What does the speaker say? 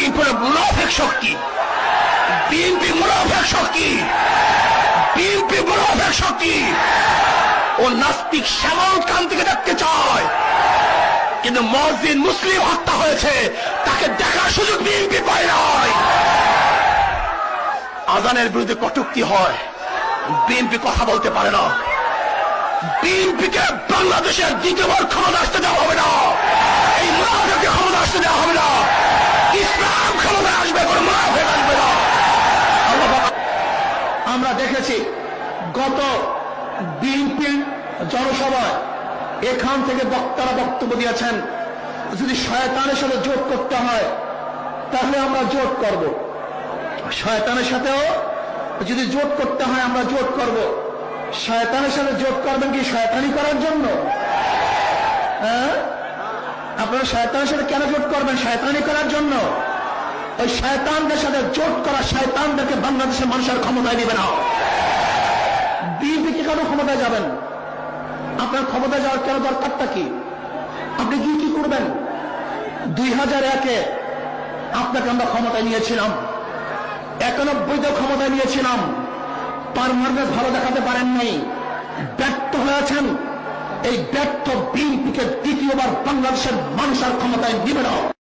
বিএনপির মুনাফিক শক্তি, বিএনপি মুনাফিক শক্তি, বিএনপি মুনাফিক শক্তি। ও নাস্তিক শ্যামল কান্তিকে দেখতে চায়, কিন্তু মসজিদ মুসলিম হত্যা হয়েছে, তাকে দেখার সুযোগ বিএনপি পায় নাই। আজানের বিরুদ্ধে কটূক্তি হয়, বিএনপি কথা বলতে পারে না। বিএনপিকে বাংলাদেশের দ্বিতীয়বার ক্ষমতা আসতে দেওয়া হবে না, এই মুনাফিককে ক্ষমতা আসতে দেওয়া হবে না। ইসলাম ক্ষমতা আসবে, কোনো মুনাফিক আসবে না। আমরা দেখেছি গত বিএনপির জনসভায় এখান থেকে বক্তারা বক্তব্য দিয়েছেন, যদি শয়তানের সাথে জোট করতে হয় তাহলে আমরা জোট করব, শয়তানের সাথেও যদি জোট করতে হয় আমরা জোট করব। শয়তানের সাথে জোট করবেন কি শয়তানি করার জন্য? হ্যাঁ, আপনারা শয়তানের সাথে কেন জোট করবেন? শয়তানি করার জন্য। ওই শয়তানদের সাথে জোট করা শয়তানদেরকে বাংলাদেশের মানুষের ক্ষমতায় দিবে না। বিএনপি কি কেন ক্ষমতায় যাবেন? আপনার ক্ষমতায় যাওয়ার কেন দরকারটা কি? আপনি কি করবেন? 2001-এ আপনাকে আমরা ক্ষমতায় নিয়েছিলাম, 91-তে ক্ষমতায় নিয়েছিলাম, পারমানেন্ট ভালো দেখাতে পারেন নাই, ব্যর্থ হয়েছেন। এই ব্যর্থ বিএনপিকে দ্বিতীয়বার বাংলাদেশের মানুষের ক্ষমতায় নিবে না।